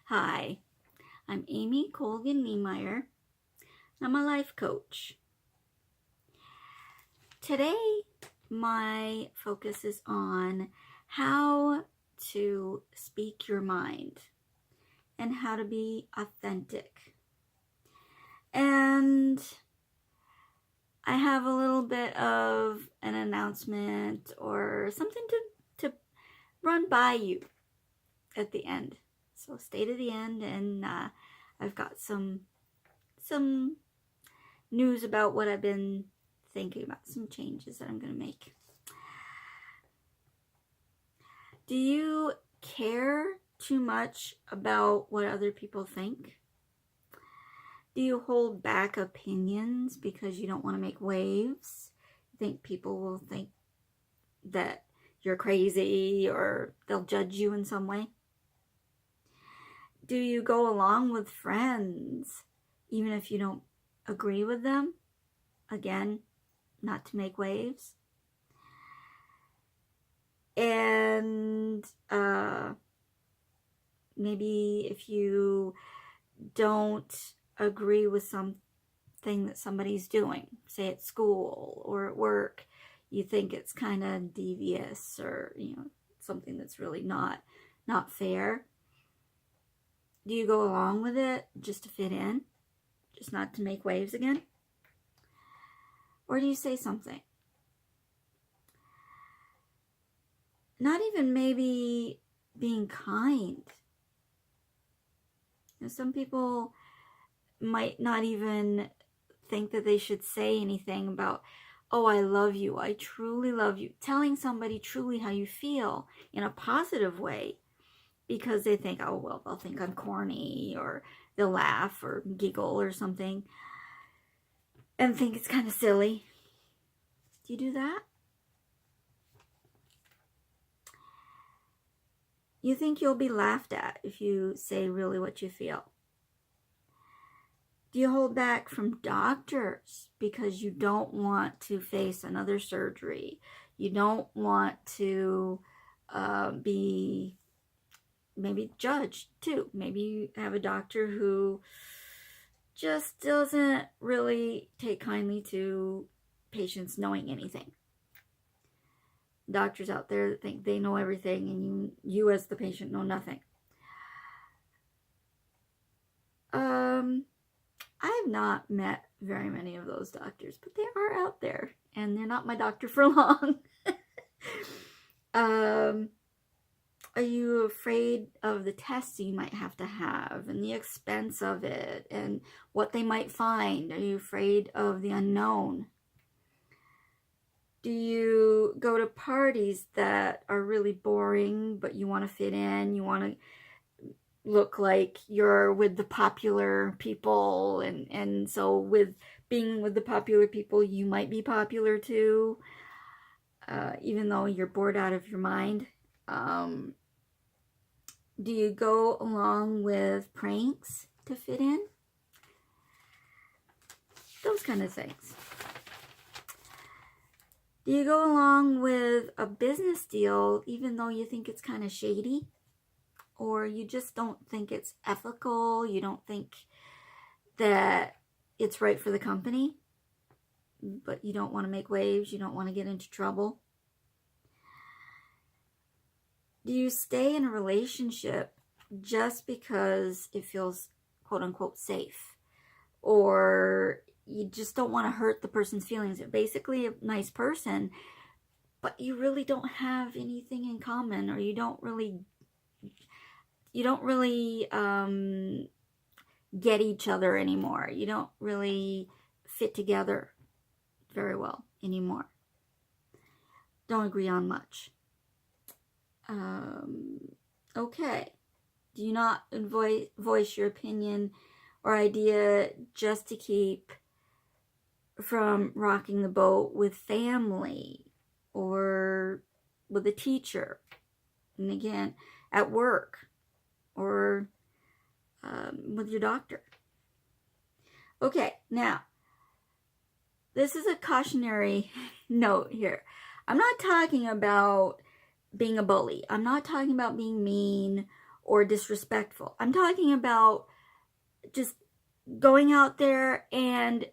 Hi, I'm Amy Colgan-Niemeyer. I'm a life coach. Today, my focus is on how to speak your mind and how to be authentic. And I have a little bit of an announcement or something to run by you at the end. So stay to the end, and I've got some news about what I've been thinking about, some changes that I'm going to make. Do you care too much about what other people think? Do you hold back opinions because you don't want to make waves? You think people will think that you're crazy or they'll judge you in some way? Do you go along with friends even if you don't agree with them? Again, not to make waves. And maybe if you don't agree with something that somebody's doing, say at school or at work, you think it's kind of devious or something that's really not fair. Do you go along with it just to fit in, just not to make waves again? Or do you say something? Not even maybe being kind. Some people might not even think that they should say anything about, oh, I love you, I truly love you. Telling somebody truly how you feel in a positive way, because they think, oh, well, they'll think I'm corny, or they'll laugh or giggle or something and think it's kind of silly. Do you do that? You think you'll be laughed at if you say really what you feel? Do you hold back from doctors because you don't want to face another surgery? You don't want to be maybe judged too. Maybe you have a doctor who just doesn't really take kindly to patients knowing anything. Doctors out there that think they know everything and you as the patient know nothing. I have not met very many of those doctors, but they are out there, and they're not my doctor for long. Are you afraid of the tests you might have to have and the expense of it and what they might find? Are you afraid of the unknown? Do you go to parties that are really boring, but you want to fit in? You want to look like you're with the popular people, and so with being with the popular people, you might be popular too, even though you're bored out of your mind. Do you go along with pranks to fit in? Those kind of things. Do you go along with a business deal even though you think it's kind of shady? Or you just don't think it's ethical? You don't think that it's right for the company? But you don't want to make waves? You don't want to get into trouble? Do you stay in a relationship just because it feels quote-unquote safe? Or you just don't want to hurt the person's feelings? They're basically a nice person, but you really don't have anything in common, or you don't really get each other anymore. You don't really fit together very well anymore. Don't agree on much. Okay. Do you not voice your opinion or idea just to keep from rocking the boat with family or with a teacher? And again, at work or with your doctor. Okay, now, this is a cautionary note here. I'm not talking about being a bully. I'm not talking about being mean or disrespectful. I'm talking about just going out there and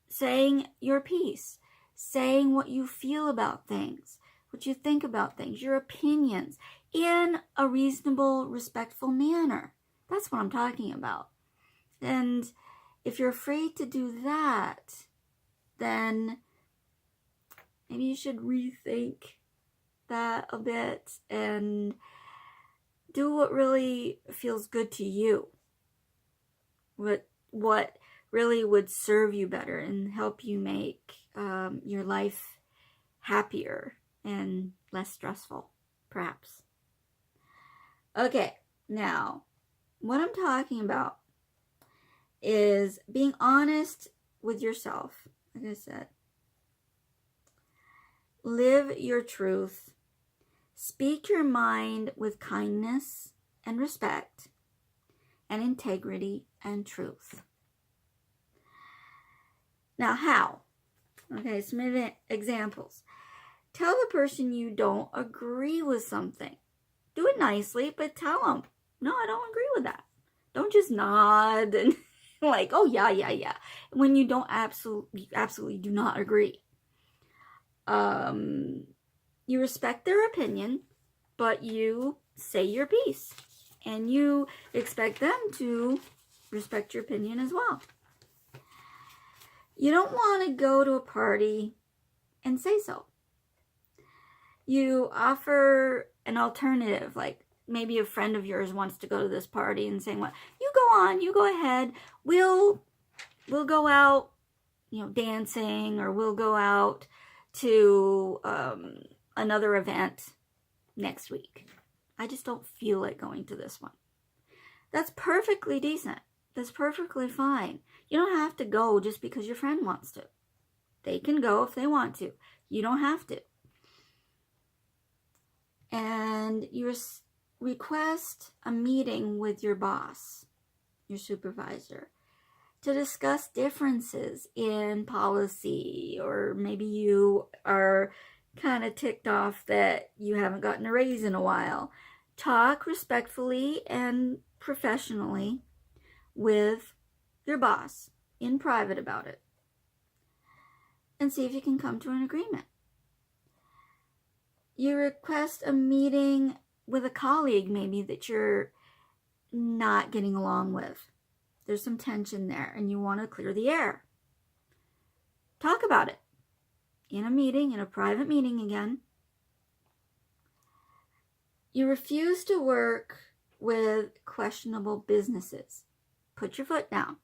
saying your piece, saying what you feel about things, what you think about things, your opinions, in a reasonable, respectful manner. That's what I'm talking about. And if you're afraid to do that, then maybe you should rethink that a bit and do what really feels good to you. What really would serve you better and help you make your life happier and less stressful, perhaps. Okay, now, what I'm talking about is being honest with yourself. Like I said, live your truth, speak your mind with kindness and respect and integrity and truth. Now, how? Okay, some examples. Tell the person you don't agree with something. Do it nicely, but tell them, no, I don't agree with that. Don't just nod and like, oh, yeah, when you don't absolutely do not agree. You respect their opinion, but you say your piece. And you expect them to respect your opinion as well. You don't want to go to a party and say so. You offer an alternative, like maybe a friend of yours wants to go to this party and saying, well, you go on, you go ahead. We'll go out, dancing, or we'll go out to another event next week. I just don't feel like going to this one. That's perfectly decent. That's perfectly fine. You don't have to go just because your friend wants to. They can go if they want to. You don't have to. And you request a meeting with your boss, your supervisor, to discuss differences in policy, or maybe you are kind of ticked off that you haven't gotten a raise in a while. Talk respectfully and professionally with your boss in private about it and see if you can come to an agreement. You request a meeting with a colleague maybe that you're not getting along with. There's some tension there and you want to clear the air. Talk about it in a meeting, in a private meeting again. You refuse to work with questionable businesses. Put your foot down.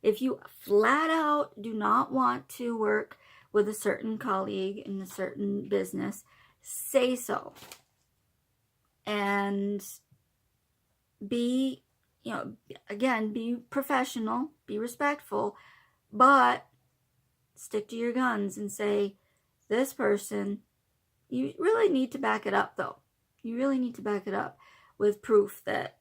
If you flat out do not want to work with a certain colleague in a certain business, say so. And be professional, be respectful, but stick to your guns and say, this person, you really need to back it up though. You really need to back it up with proof that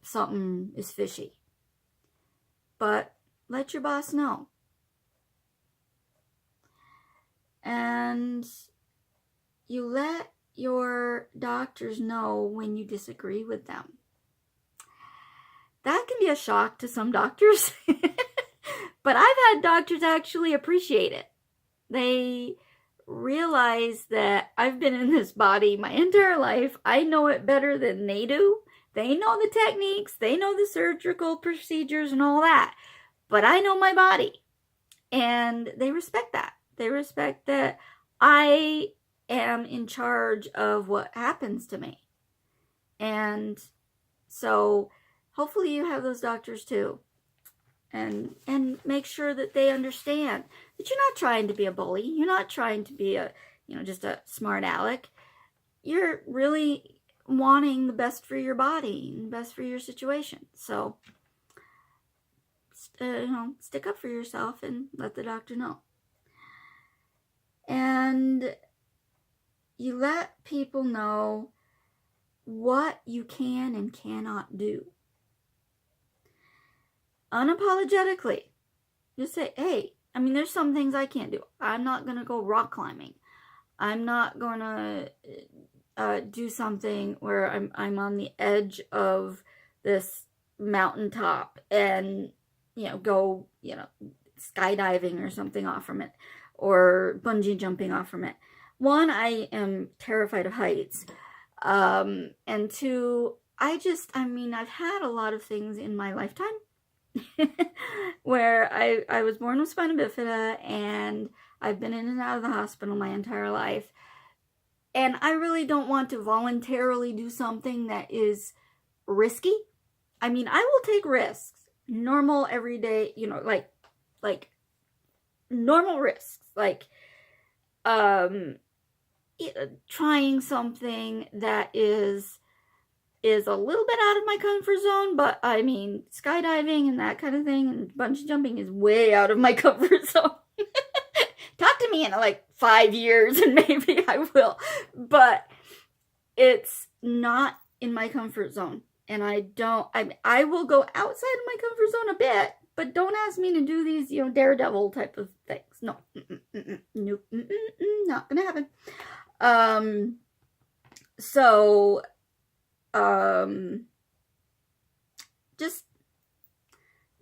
something is fishy. But let your boss know. And you let your doctors know when you disagree with them. That can be a shock to some doctors. But I've had doctors actually appreciate it. They realize that I've been in this body my entire life. I know it better than they do. They know the techniques. They know the surgical procedures and all that. But I know my body. And they respect that. They respect that I am in charge of what happens to me. And so hopefully you have those doctors too. And make sure that they understand that you're not trying to be a bully. You're not trying to be just a smart aleck. You're really wanting the best for your body and the best for your situation. So, stick up for yourself and let the doctor know. And you let people know what you can and cannot do. Unapologetically. Just say, hey, there's some things I can't do. I'm not going to go rock climbing. I'm not going to do something where I'm on the edge of this mountaintop and, go, skydiving or something off from it, or bungee jumping off from it. One, I am terrified of heights. And two, I've had a lot of things in my lifetime where I was born with spina bifida, and I've been in and out of the hospital my entire life. And I really don't want to voluntarily do something that is risky. I mean, I will take risks. Normal, everyday, like normal risks. Like, trying something that is a little bit out of my comfort zone, but I mean, skydiving and that kind of thing and bungee jumping is way out of my comfort zone. Talk to me in like 5 years and maybe I will, but it's not in my comfort zone. And I will go outside of my comfort zone a bit, but don't ask me to do these, daredevil type of things. No, nope, not gonna happen. So, just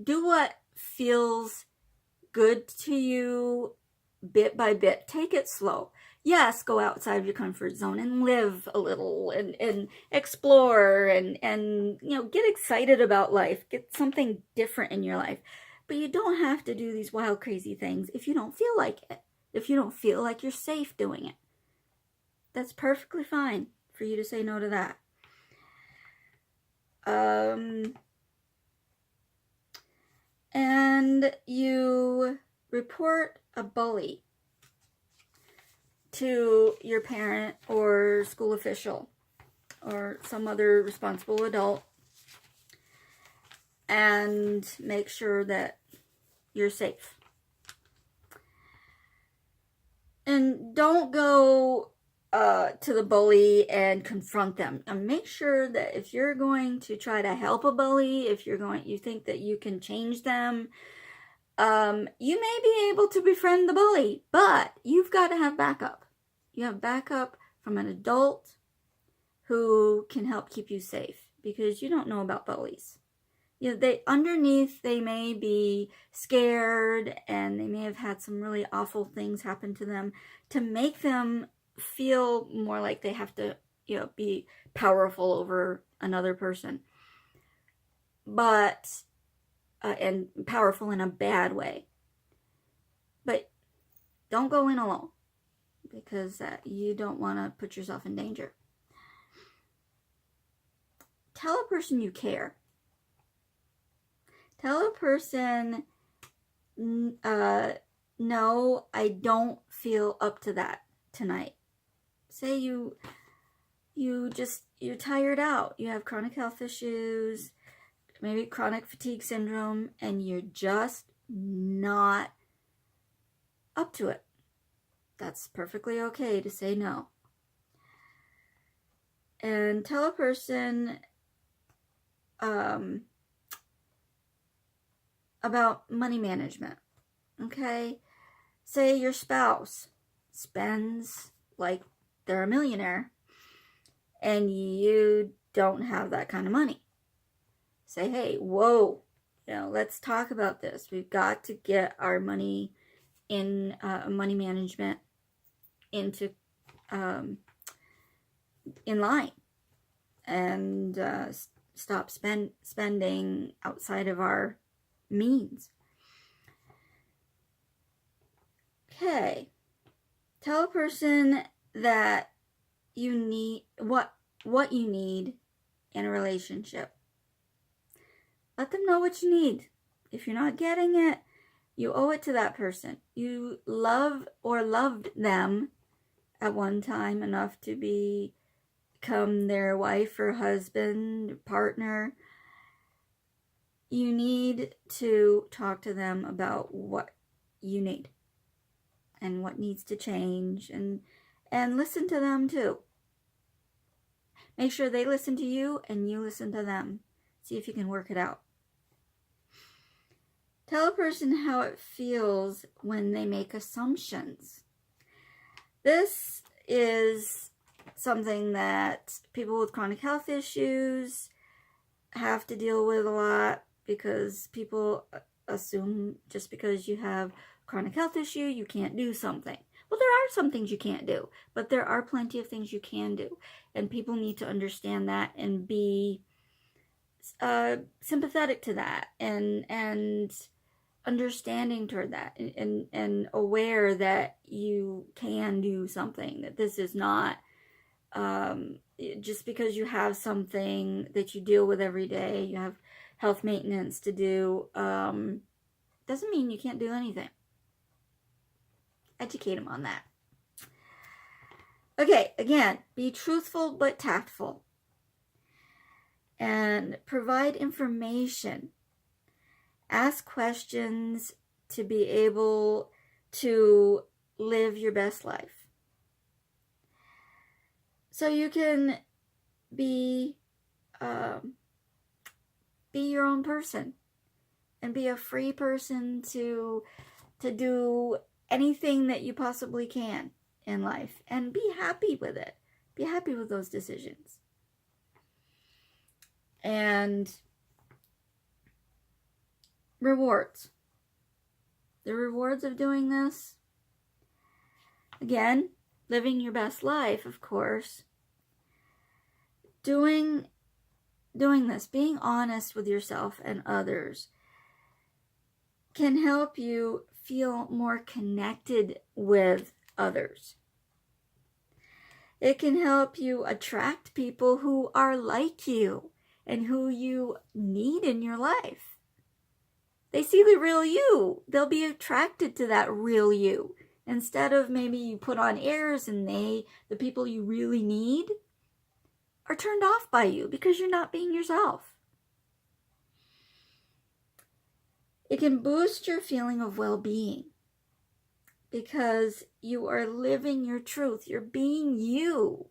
do what feels good to you bit by bit. Take it slow. Yes, go outside of your comfort zone and live a little and explore and get excited about life. Get something different in your life. But you don't have to do these wild, crazy things if you don't feel like it. If you don't feel like you're safe doing it. That's perfectly fine for you to say no to that. And you report a bully to your parent or school official or some other responsible adult, and make sure that you're safe. And don't go to the bully and confront them. And make sure that if you're going to try to help a bully, if you think that you can change them, you may be able to befriend the bully, but you've got to have backup. You have backup from an adult who can help keep you safe, because you don't know about bullies. They may be scared, and they may have had some really awful things happen to them to make them feel more like they have to, be powerful over another person. But, and powerful in a bad way. But don't go in alone, because you don't want to put yourself in danger. Tell a person you care. Tell a person, no, I don't feel up to that tonight. Say you're tired out. You have chronic health issues, maybe chronic fatigue syndrome, and you're just not up to it. That's perfectly okay to say no. And tell a person about money management. Okay? Say your spouse spends like they're a millionaire and you don't have that kind of money. Say, hey, whoa, let's talk about this. We've got to get our money in money management into in line, and stop spending outside of our means. Okay. Tell a person that you need what you need in a relationship. Let them know what you need. If you're not getting it, you owe it to that person. You love or loved them at one time enough to become their wife or husband, partner. You need to talk to them about what you need and what needs to change, and listen to them too. Make sure they listen to you and you listen to them. See if you can work it out. Tell a person how it feels when they make assumptions. This is something that people with chronic health issues have to deal with a lot, because people assume just because you have chronic health issue, you can't do something. Well, there are some things you can't do, but there are plenty of things you can do. And people need to understand that and be sympathetic to that, and understanding toward that, and aware that you can do something, that this is not just because you have something that you deal with every day, you have health maintenance to do, doesn't mean you can't do anything. Educate them on that. Okay, again, be truthful but tactful. And provide information. Ask questions to be able to live your best life. So you can be your own person and be a free person to do anything that you possibly can in life, and be happy with it. Be happy with those decisions. And rewards. The rewards of doing this, again, living your best life, of course. Doing this, being honest with yourself and others, can help you feel more connected with others. It can help you attract people who are like you and who you need in your life. They see the real you. They'll be attracted to that real you. Instead of maybe you put on airs and the people you really need, are turned off by you because you're not being yourself. It can boost your feeling of well-being because you are living your truth. You're being you.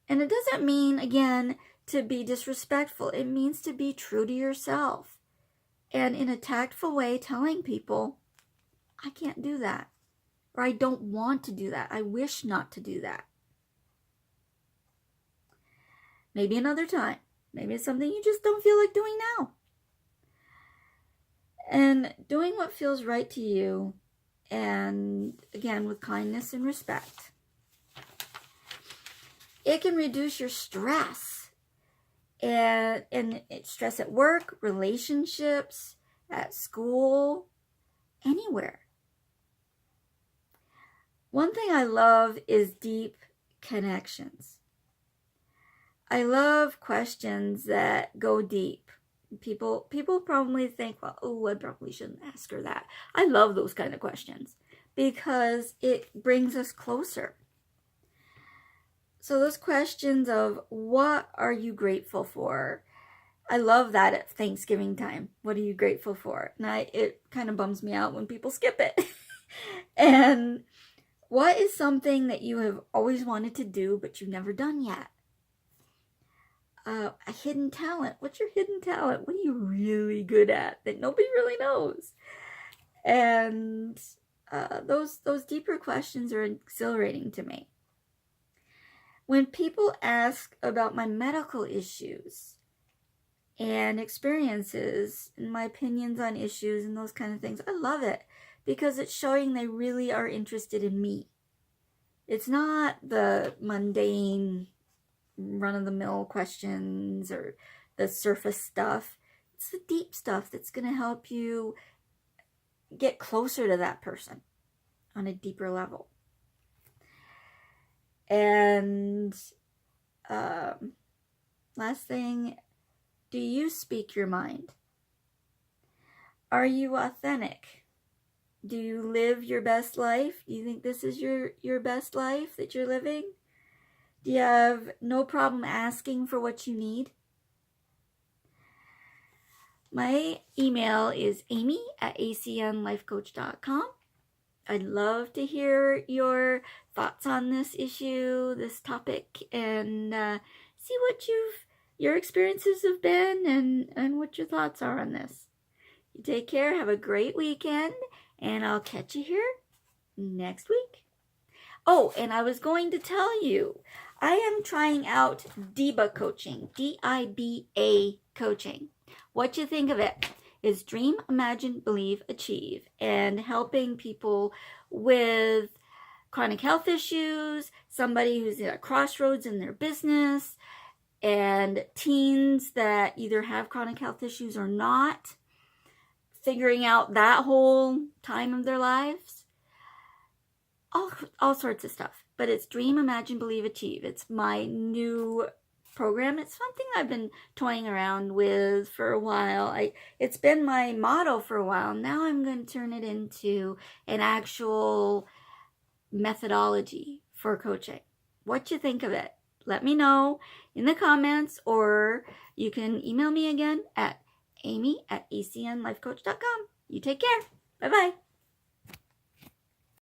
And it doesn't mean, again, to be disrespectful. It means to be true to yourself. And in a tactful way, telling people, I can't do that. Or I don't want to do that. I wish not to do that. Maybe another time. Maybe it's something you just don't feel like doing now. And doing what feels right to you, and again, with kindness and respect. It can reduce your stress. And stress at work, relationships, at school, anywhere. One thing I love is deep connections. I love questions that go deep. People probably think, well, oh, I probably shouldn't ask her that. I love those kind of questions because it brings us closer. So those questions of, what are you grateful for? I love that at Thanksgiving time. What are you grateful for? And it kind of bums me out when people skip it. And what is something that you have always wanted to do but you've never done yet? A hidden talent. What's your hidden talent? What are you really good at that nobody really knows? And those deeper questions are exhilarating to me. When people ask about my medical issues and experiences and my opinions on issues and those kind of things, I love it because it's showing they really are interested in me. It's not the mundane, run-of-the-mill questions or the surface stuff. It's the deep stuff that's going to help you get closer to that person on a deeper level. And last thing, do you speak your mind? Are you authentic? Do you live your best life? Do you think this is your best life that you're living? Do you have no problem asking for what you need? My email is amy@acnlifecoach.com. I'd love to hear your thoughts on this issue, this topic, and see what your experiences have been and what your thoughts are on this. You take care, have a great weekend, and I'll catch you here next week. Oh, and I was going to tell you, I am trying out DIBA coaching, D-I-B-A coaching. What you think of it? Is Dream, Imagine, Believe, Achieve, and helping people with chronic health issues, somebody who's at a crossroads in their business, and teens that either have chronic health issues or not, figuring out that whole time of their lives. All sorts of stuff. But it's Dream, Imagine, Believe, Achieve. It's my new program. It's something I've been toying around with for a while. It's been my motto for a while. Now I'm going to turn it into an actual methodology for coaching. What you think of it? Let me know in the comments, or you can email me again at amy@ecnlifecoach.com. You take care. Bye-bye.